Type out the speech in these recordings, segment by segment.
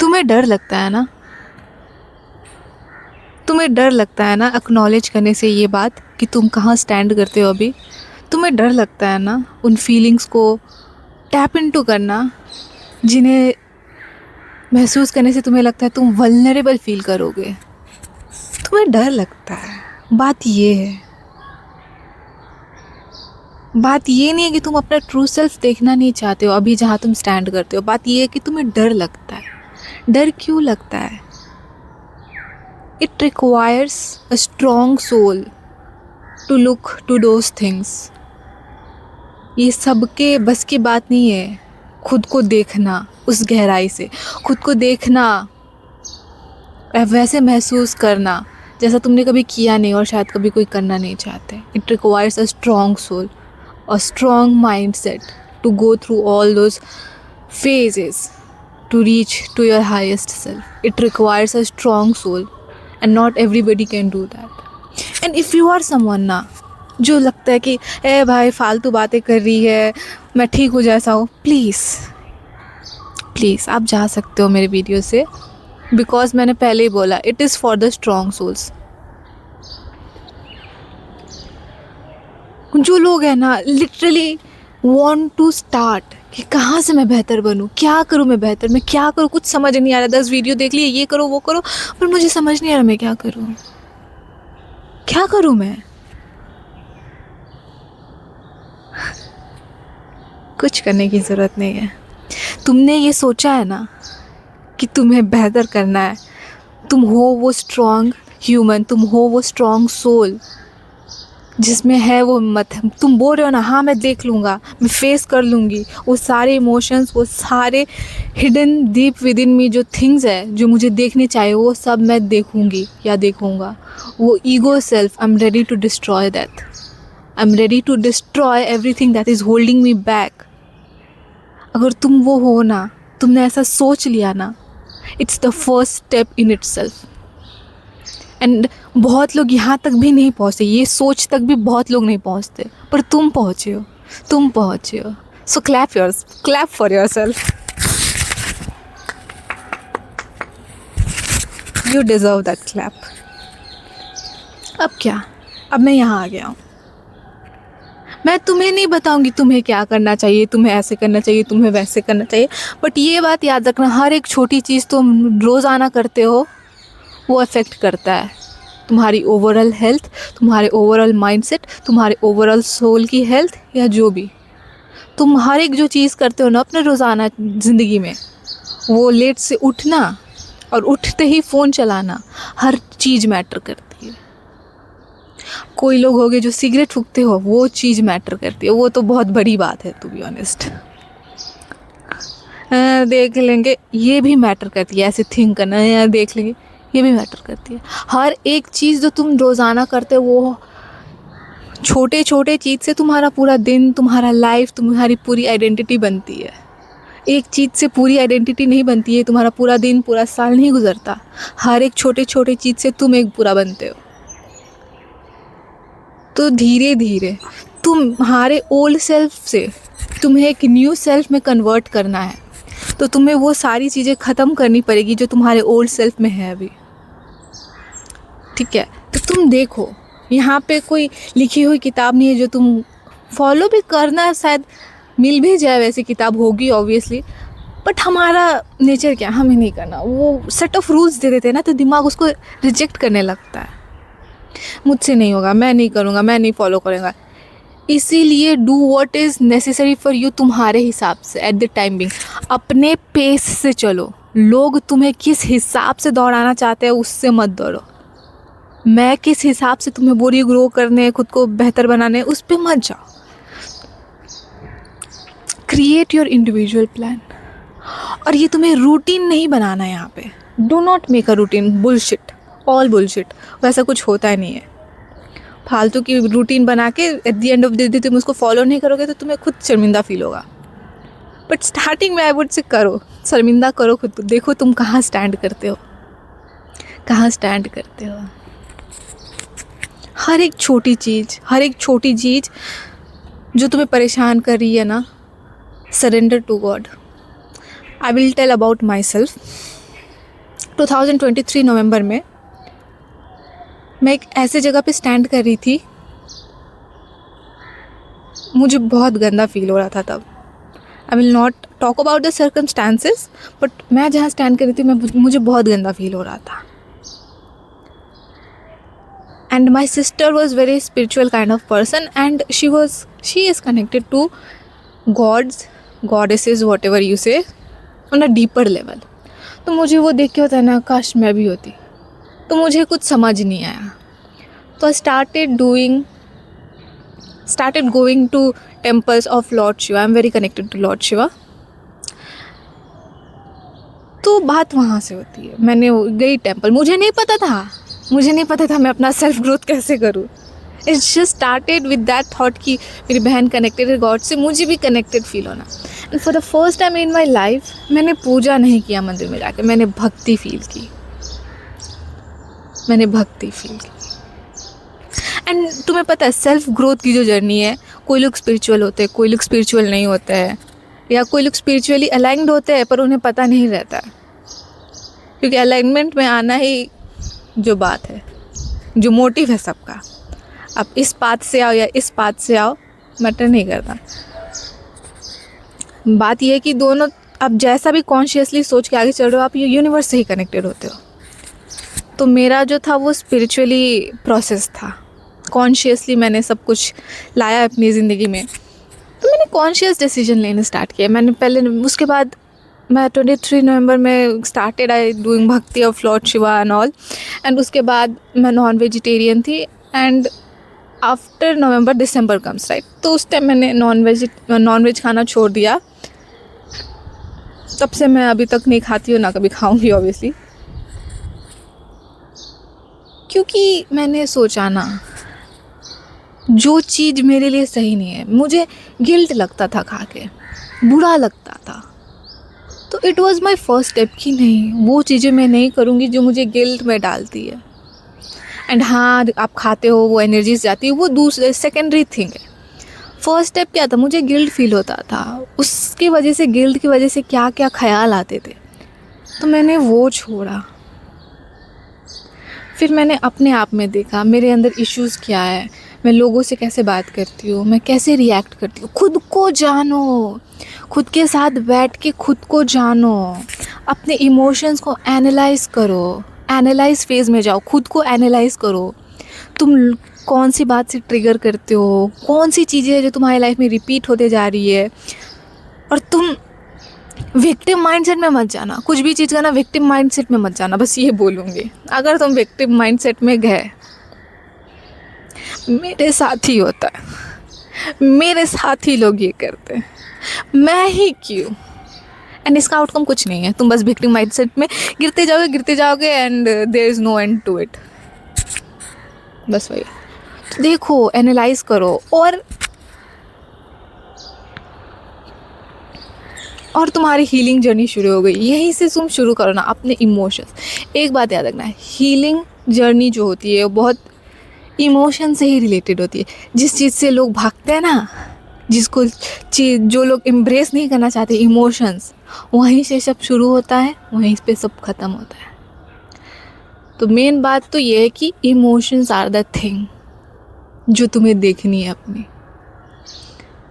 तुम्हें डर लगता है ना, तुम्हें डर लगता है ना एक्नॉलेज करने से ये बात कि तुम कहाँ स्टैंड करते हो अभी। तुम्हें डर लगता है ना उन फीलिंग्स को टैप इनटू करना जिन्हें महसूस करने से तुम्हें लगता है तुम वल्नरेबल फील करोगे। तुम्हें डर लगता है, बात ये है। बात ये नहीं है कि तुम अपना ट्रू सेल्फ देखना नहीं चाहते हो अभी जहाँ तुम स्टैंड करते हो। बात ये है कि तुम्हें डर लगता है। डर क्यों लगता है? It requires a strong soul to look to those things. ये सबके बस की बात नहीं है खुद को देखना उस गहराई से, खुद को देखना वैसे महसूस करना जैसा तुमने कभी किया नहीं और शायद कभी कोई करना नहीं चाहते। It requires a strong soul, a strong mindset to go through all those phases to reach to your highest self. It requires a strong soul and not everybody can do that. And if you are someone ना जो लगता है कि ए भाई फालतू बातें कर रही है, मैं ठीक हो जैसा हूँ, प्लीज़ आप जा सकते हो मेरे वीडियो से, बिकॉज मैंने पहले ही बोला it is for the strong souls. जो लोग हैं ना लिटरली वॉन्ट टू स्टार्ट कि कहाँ से मैं बेहतर बनूँ, क्या करूँ मैं बेहतर, मैं क्या करूँ, कुछ समझ नहीं आ रहा। 10 वीडियो देख लिए, ये करो वो करो, पर मुझे समझ नहीं आ रहा मैं क्या करूँ, क्या करूँ मैं। कुछ करने की ज़रूरत नहीं है। तुमने ये सोचा है ना कि तुम्हें बेहतर करना है, तुम हो वो स्ट्रॉन्ग ह्यूमन, तुम हो वो स्ट्रॉन्ग सोल जिसमें है वो हिम्मत। तुम बोल रहे हो ना, हाँ मैं देख लूँगा, मैं फेस कर लूँगी वो सारे इमोशंस, वो सारे हिडन डीप विद इन मी जो थिंग्स है जो मुझे देखने चाहिए, वो सब मैं देखूँगी या देखूँगा। वो ego self, I am ready to destroy that. I am ready to destroy everything that is holding me back. अगर तुम वो हो ना, तुमने ऐसा सोच लिया ना, it's the first step in itself. And बहुत लोग यहाँ तक भी नहीं पहुँचते, ये सोच तक भी बहुत लोग नहीं पहुँचते, पर तुम पहुँचे हो, तुम पहुँचे हो। So clap for yourself. You deserve that clap. अब क्या, अब मैं यहाँ आ गया हूँ। मैं तुम्हें नहीं बताऊंगी तुम्हें क्या करना चाहिए, तुम्हें ऐसे करना चाहिए, तुम्हें वैसे करना चाहिए, बट ये बात याद रखना, हर एक छोटी चीज़ तुम रोज़ाना करते हो वो अफेक्ट करता है तुम्हारी ओवरऑल हेल्थ, तुम्हारे ओवरऑल माइंडसेट, तुम्हारे ओवरऑल सोल की हेल्थ, या जो भी तुम हर एक जो चीज़ करते हो ना अपने रोज़ाना ज़िंदगी में, वो लेट से उठना और उठते ही फ़ोन चलाना, हर चीज़ मैटर करती है। कोई लोग होंगे जो सिगरेट फूकते हो, वो चीज़ मैटर करती है, वो तो बहुत बड़ी बात है टू बी ऑनेस्ट। देख लेंगे, ये भी मैटर करती है, ऐसे थिंक करना है, देख लेंगे, ये भी मैटर करती है। हर एक चीज़ जो तुम रोज़ाना करते हो, वो छोटे छोटे चीज़ से तुम्हारा पूरा दिन, तुम्हारा लाइफ, तुम्हारी पूरी आइडेंटिटी बनती है। एक चीज़ से पूरी आइडेंटिटी नहीं बनती है, तुम्हारा पूरा दिन, पूरा साल नहीं गुजरता। हर एक छोटे छोटे चीज़ से तुम एक पूरा बनते हो। तो धीरे धीरे तुम्हारे ओल्ड सेल्फ से तुम्हें एक न्यू सेल्फ में कन्वर्ट करना है, तो तुम्हें वो सारी चीज़ें ख़त्म करनी पड़ेगी जो तुम्हारे ओल्ड सेल्फ में है अभी। ठीक है, तो तुम देखो, यहाँ पे कोई लिखी हुई किताब नहीं है जो तुम फॉलो भी करना, शायद मिल भी जाए, वैसी किताब होगी ऑब्वियसली, बट हमारा नेचर क्या, हमें नहीं करना। वो सेट ऑफ रूल्स दे देते हैं ना, तो दिमाग उसको रिजेक्ट करने लगता है। मुझसे नहीं होगा, मैं नहीं करूँगा, मैं नहीं फॉलो करूँगा। इसीलिए do what is necessary for you, तुम्हारे हिसाब से एट द टाइम बिंग। अपने पेस से चलो। लोग तुम्हें किस हिसाब से दौड़ाना चाहते हैं उससे मत दौड़ो। मैं किस हिसाब से तुम्हें बोल रही हूँ ग्रो करने, खुद को बेहतर बनाने, उस पर मत जाओ। Create your individual plan. और ये तुम्हें रूटीन नहीं बनाना है यहाँ पे। Do not make a routine, bullshit, all bullshit. वैसा कुछ होता ही नहीं है। फालतू की रूटीन बना के eight the end of the day तुम उसको फॉलो नहीं करोगे तो तुम्हें खुद शर्मिंदा फील होगा। बट स्टार्टिंग में आई वुड से करो, शर्मिंदा करो खुद को, देखो तुम कहाँ स्टैंड करते हो, कहाँ स्टैंड करते हो। हर एक छोटी चीज़ जो तुम्हें परेशान कर रही है ना, surrender to God. I will tell about myself. 2023 नवंबर में मैं एक ऐसे जगह पे स्टैंड कर रही थी, मुझे बहुत गंदा फील हो रहा था तब. I will not talk about the circumstances, but मैं जहाँ स्टैंड कर रही थी मुझे बहुत गंदा फील हो रहा था. And my sister was very spiritual kind of person, and she is connected to gods, goddesses, whatever you say, on a deeper level. तो मुझे वो देख के होता है ना, काश मैं भी होती. तो मुझे कुछ समझ नहीं आया. तो I started going to temples of Lord Shiva. I'm very connected to Lord Shiva. तो बात वहाँ से होती है. मैंने गई टेम्पल, मुझे नहीं पता था मैं अपना सेल्फ ग्रोथ कैसे करूँ. It's just started with that thought कि मेरी बहन कनेक्टेड है गॉड से, मुझे भी कनेक्टेड फील होना. And for the first time in my life मैंने पूजा नहीं किया मंदिर में जाकर, मैंने भक्ति फील की. एंड तुम्हें पता है सेल्फ ग्रोथ की जो जर्नी है, कोई लोग स्पिरिचुअल होते हैं, कोई लोग स्पिरिचुअल नहीं होते हैं, या कोई लोग स्पिरिचुअली अलाइंड होते हैं पर उन्हें पता नहीं रहता है. क्योंकि अलाइनमेंट में आना ही जो बात है, जो मोटिव है सबका, आप इस पाथ से आओ या इस पाथ से आओ, मैटर नहीं करता. बात यह है कि दोनों आप जैसा भी कॉन्शियसली सोच के आगे चल रहे हो, आप यूनिवर्स से ही कनेक्टेड होते हो. तो मेरा जो था वो स्पिरिचुअली प्रोसेस था. कॉन्शियसली मैंने सब कुछ लाया अपनी ज़िंदगी में, तो मैंने कॉन्शियस डिसीजन लेने स्टार्ट किया. मैंने पहले, उसके बाद मैं 23 नवंबर में स्टार्टेड आई डूइंग भक्ति of Lord Shiva and all. And उसके बाद मैं नॉन वेजिटेरियन थी. And after November December comes right, तो उस टाइम मैंने नॉन वेज खाना छोड़ दिया. तब से मैं अभी तक नहीं खाती हूँ, ना कभी खाऊंगी ऑब्वियसली. क्योंकि मैंने सोचा ना, जो चीज़ मेरे लिए सही नहीं है, मुझे गिल्ट लगता था खा के, बुरा लगता था. तो it was my first step कि नहीं, वो चीज़ें मैं नहीं करूँगी जो मुझे गिल्ट में डालती है. एंड हाँ, आप खाते हो, वो एनर्जीज जाती है, वो दूसरे सेकेंडरी थिंग है. फर्स्ट स्टेप क्या था, मुझे गिल्ट फील होता था, उसकी वजह से, गिल्ट की वजह से क्या क्या ख्याल आते थे. तो मैंने वो छोड़ा. फिर मैंने अपने आप में देखा मेरे अंदर इश्यूज़ क्या है, मैं लोगों से कैसे बात करती हूँ, मैं कैसे रिएक्ट करती हूँ. खुद को जानो, खुद के साथ बैठ के खुद को जानो, अपने इमोशंस को एनालाइज करो. एनालाइज फेज में जाओ, खुद को एनालाइज करो. तुम कौन सी बात से ट्रिगर करते हो, कौन सी चीज़ें हैं जो तुम्हारी लाइफ में रिपीट होते जा रही है. और तुम विक्टिम माइंडसेट में मत जाना, कुछ भी चीज़ का ना विक्टिम माइंडसेट में मत जाना. बस ये बोलूँगी, अगर तुम विक्टिम माइंडसेट में गए, मेरे साथ ही होता है, मेरे साथ ही लोग ये करते हैं, मैं ही क्यों. एंड इसका आउटकम कुछ नहीं है, तुम बस विक्टिम माइंडसेट में गिरते जाओगे and there is no end to it. बस वही. तो देखो, एनालाइज करो, और तुम्हारी हीलिंग जर्नी शुरू हो गई. यहीं से तुम शुरू करो ना अपने इमोशंस. एक बात याद रखना है, हीलिंग जर्नी जो होती है वो बहुत इमोशन से ही रिलेटेड होती है. जिस चीज़ से लोग भागते हैं ना, जिसको जो लोग एम्ब्रेस नहीं करना चाहते, इमोशंस, वहीं से सब शुरू होता है, वहीं पे सब ख़त्म होता है. तो मेन बात तो ये है कि इमोशंस आर द थिंग जो तुम्हें देखनी है अपनी.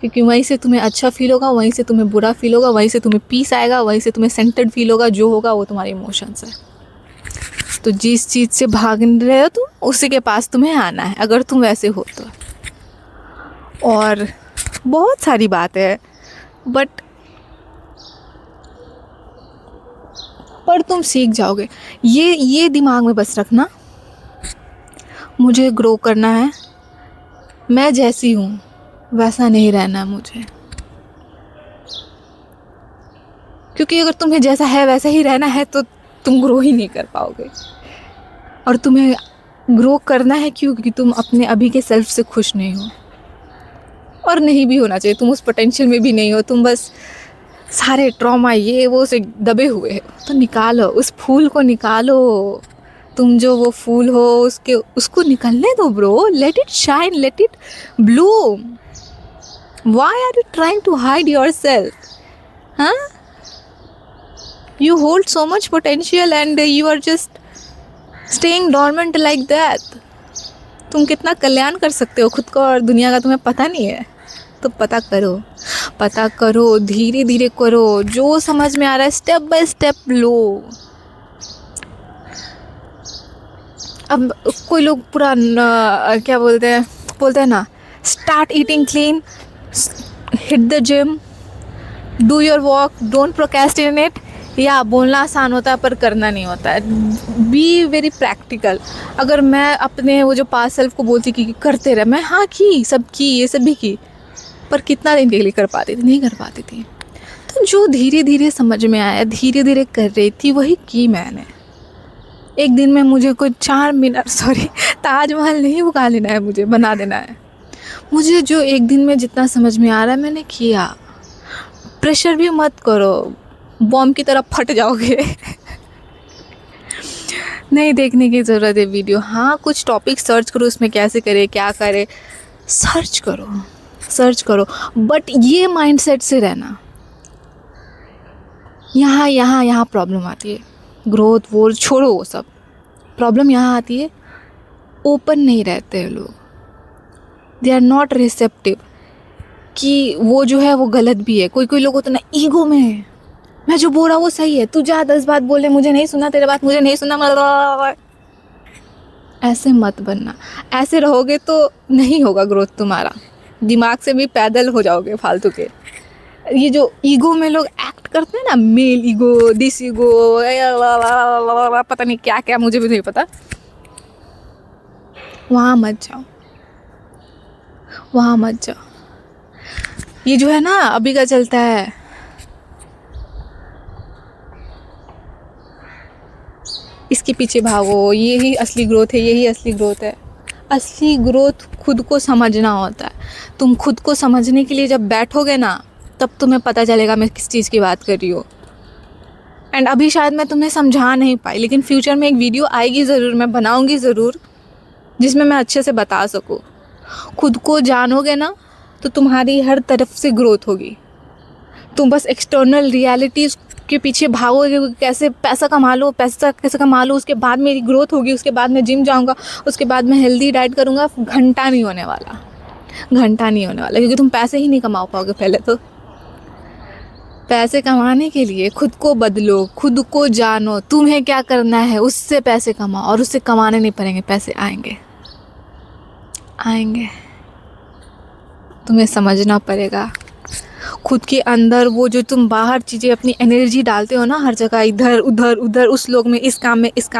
क्योंकि वहीं से तुम्हें अच्छा फील होगा, वहीं से तुम्हें बुरा फील होगा, वहीं से तुम्हें पीस आएगा, वहीं से तुम्हें सेंटर्ड फील होगा. जो होगा वो तुम्हारे इमोशंस है. तो जिस चीज़ से भाग रहे हो तुम, उसी के पास तुम्हें आना है, अगर तुम वैसे हो तो. और बहुत सारी बात है, पर तुम सीख जाओगे. ये दिमाग में बस रखना, मुझे ग्रो करना है, मैं जैसी हूँ वैसा नहीं रहना मुझे. क्योंकि अगर तुम्हें जैसा है वैसा ही रहना है तो तुम ग्रो ही नहीं कर पाओगे. और तुम्हें ग्रो करना है क्योंकि तुम अपने अभी के सेल्फ से खुश नहीं हो, और नहीं भी होना चाहिए. तुम उस पोटेंशियल में भी नहीं हो, तुम बस सारे ट्रॉमा ये वो से दबे हुए हो. तो निकालो, उस फूल को निकालो. तुम जो वो फूल हो उसको निकलने दो bro. Let it shine, let it Bloom. Why are you trying to hide yourself? हाँ, You hold so much potential and you are just staying dormant like that. तुम कितना कल्याण कर सकते हो खुद का और दुनिया का तुम्हें पता नहीं है. तो पता करो, धीरे धीरे करो, जो समझ में आ रहा है स्टेप बाय स्टेप लो. अब कोई लोग पूरा क्या बोलते हैं ना, start eating clean, hit the gym, do your walk, don't procrastinate. या बोलना आसान होता है पर करना नहीं होता है. Be very practical. अगर मैं अपने वो जो पास्ट सेल्फ को बोलती कि करते रहे, मैं हाँ की, सब की, ये सब भी की, पर कितना दिन के लिए कर पाती थी, नहीं कर पाती थी. तो जो धीरे धीरे समझ में आया, धीरे धीरे कर रही थी, वही की मैंने. एक दिन में मुझे कोई 4 मिनट ताजमहल नहीं उगा लेना है, मुझे बना देना है. मुझे जो एक दिन में जितना समझ में आ रहा है मैंने किया. प्रेशर भी मत करो, बॉम्ब की तरह फट जाओगे. नहीं देखने की ज़रूरत है वीडियो. हाँ, कुछ टॉपिक सर्च करो, उसमें कैसे करे, क्या करे, सर्च करो. बट ये माइंडसेट से रहना. यहाँ प्रॉब्लम आती है. ग्रोथ वो छोड़ो, वो सब प्रॉब्लम यहाँ आती है. ओपन नहीं रहते हैं लोग. दे आर नॉट रिसेप्टिव कि वो जो है वो गलत भी है. कोई लोग होते ना ईगो में है, मैं जो बोल रहा हूँ वो सही है, तू जा 10 बात बोले, मुझे नहीं सुना, तेरे बात मुझे नहीं सुना. ऐसे मत बनना. ऐसे रहोगे तो नहीं होगा ग्रोथ तुम्हारा. दिमाग से भी पैदल हो जाओगे फालतू के. ये जो ईगो में लोग एक्ट करते हैं ना, मेल ईगो, दिस ईगो, पता नहीं क्या क्या, मुझे भी नहीं पता. वहाँ मत जाओ. ये जो है ना अभी का चलता है, इसके पीछे भागो, यही असली ग्रोथ है. असली ग्रोथ खुद को समझना होता है. तुम खुद को समझने के लिए जब बैठोगे ना, तब तुम्हें पता चलेगा मैं किस चीज़ की बात कर रही हूँ. एंड अभी शायद मैं तुम्हें समझा नहीं पाई, लेकिन फ्यूचर में एक वीडियो आएगी ज़रूर, मैं बनाऊँगी ज़रूर, जिसमें मैं अच्छे से बता सकूँ. खुद को जानोगे ना तो तुम्हारी हर तरफ से ग्रोथ होगी. तुम बस एक्सटर्नल रियलिटीज़ के पीछे भागोगे, कैसे पैसा कमा लो, उसके बाद मेरी ग्रोथ होगी, उसके बाद मैं जिम जाऊंगा, उसके बाद मैं हेल्दी डाइट करूंगा. घंटा नहीं होने वाला, क्योंकि तुम पैसे ही नहीं कमा पाओगे. पहले तो पैसे कमाने के लिए खुद को बदलो, खुद को जानो, तुम्हें क्या करना है, उससे पैसे कमाओ. और उससे कमाने नहीं पड़ेंगे, पैसे आएंगे. तुम्हें समझना पड़ेगा खुद के अंदर. वो जो तुम बाहर चीज़ें अपनी एनर्जी डालते हो ना, हर जगह, इधर उधर, उस लोग में, इस काम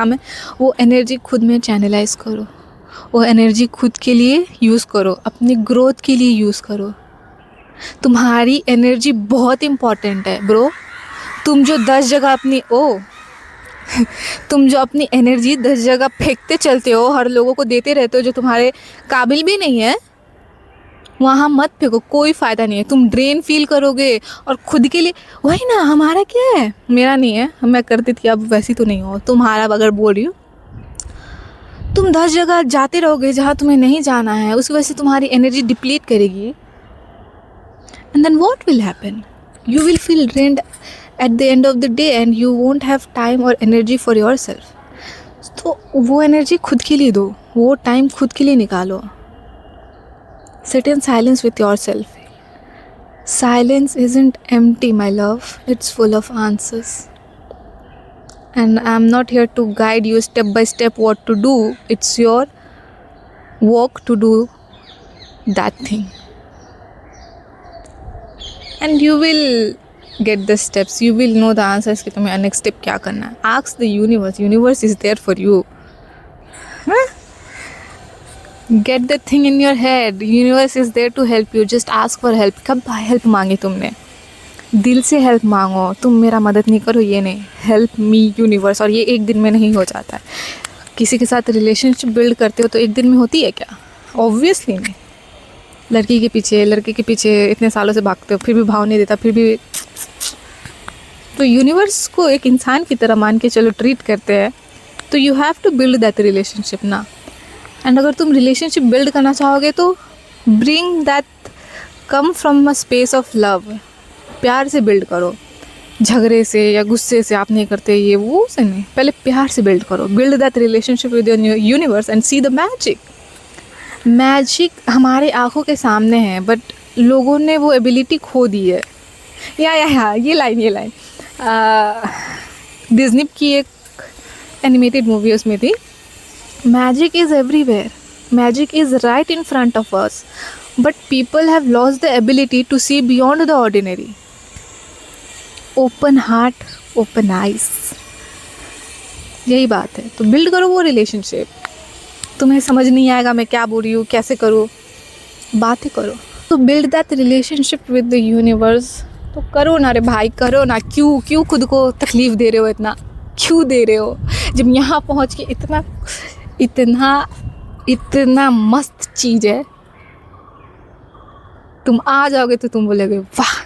में, वो एनर्जी खुद में चैनलाइज करो. वो एनर्जी खुद के लिए यूज़ करो, अपनी ग्रोथ के लिए यूज़ करो. तुम्हारी एनर्जी बहुत इम्पॉर्टेंट है ब्रो. तुम जो 10 जगह तुम जो अपनी एनर्जी 10 जगह फेंकते चलते हो, हर लोगों को देते रहते हो जो तुम्हारे काबिल भी नहीं है, वहाँ मत फेंको. कोई फ़ायदा नहीं है. तुम ड्रेन फील करोगे. और खुद के लिए वही ना, हमारा क्या है, मेरा नहीं है, मैं करती थी, अब वैसी तो नहीं हो. तुम्हारा अगर बोल रही हो, तुम 10 जगह जाते रहोगे जहाँ तुम्हें नहीं जाना है, उस वजह से तुम्हारी एनर्जी डिप्लीट करेगी. And then what will happen? You will feel drained at the end of the day and you won't have time और एनर्जी फॉर योर सेल्फ. तो वो एनर्जी खुद के लिए दो, वो टाइम खुद के लिए निकालो. Sit in silence with yourself. Silence isn't empty, my love. It's full of answers. And I'm not here to guide you step by step what to do. It's your work to do that thing. And you will get the steps. You will know the answers कि तुम्हें next step क्या करना है. Ask the universe. Universe is there for you. Huh? Get the thing in your head. Universe is there to help you. Just ask for help. कब help मांगी तुमने? दिल से हेल्प मांगो. तुम मेरा मदद नहीं करो, ये नहीं. Help me universe. और ये एक दिन में नहीं हो जाता है. किसी के साथ रिलेशनशिप बिल्ड करते हो तो एक दिन में होती है क्या? ऑब्वियसली नहीं. लड़के के पीछे इतने सालों से भागते हो, फिर भी भाव नहीं देता, फिर भी. तो यूनिवर्स को एक इंसान की तरह मान के चलो ट्रीट करते हैं, तो you have to build that relationship ना. एंड अगर तुम रिलेशनशिप बिल्ड करना चाहोगे तो bring that, come from a space of love. प्यार से बिल्ड करो. झगड़े से या गुस्से से आप नहीं करते ये वो से नहीं, पहले प्यार से बिल्ड करो, build that relationship with your universe and see the magic. Magic हमारे आंखों के सामने है बट लोगों ने वो एबिलिटी खो दी है। या ये लाइन डिज्नी की एक एनिमेटेड मूवी उसमें थी, magic is everywhere, magic is right in front of us but people have lost the ability to see beyond the ordinary. Open heart, open eyes, यही बात है। तो बिल्ड करो वो रिलेशनशिप। तुम्हें समझ नहीं आएगा मैं क्या बोल रही हूँ, कैसे करूँ, बातें करो। तो build that relationship with the universe. तो करो ना रे भाई, करो ना। क्यों खुद को तकलीफ़ दे रहे हो, इतना क्यों दे रहे हो? जब यहाँ पहुँच के इतना इतना इतना मस्त चीज़ है, तुम आ जाओगे तो तुम बोलोगे वाह।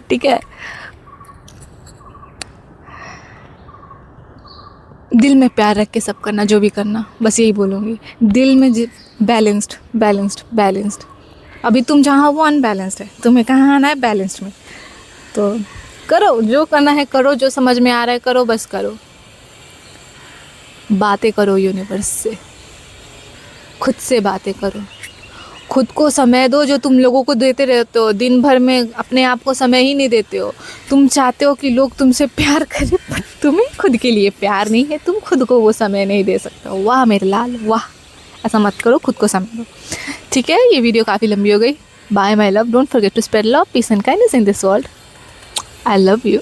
ठीक है, दिल में प्यार रख के सब करना, जो भी करना, बस यही बोलूँगी। दिल में बैलेंस्ड बैलेंस्ड बैलेंस्ड। अभी तुम जहाँ वो अनबैलेंस्ड है, तुम्हें कहाँ आना है बैलेंस्ड में। तो करो जो करना है, करो जो समझ में आ रहा है करो, बस करो। बातें करो यूनिवर्स से, खुद से बातें करो, खुद को समय दो। जो तुम लोगों को देते रहते हो दिन भर में, अपने आप को समय ही नहीं देते हो। तुम चाहते हो कि लोग तुमसे प्यार करें पर तुम्हें खुद के लिए प्यार नहीं है, तुम खुद को वो समय नहीं दे सकते हो। वाह मेरे लाल वाह, ऐसा मत करो, खुद को समय दो। ठीक है, ये वीडियो काफ़ी लंबी हो गई। Bye my love, don't forget to spread love, peace and kindness in this world. I love you.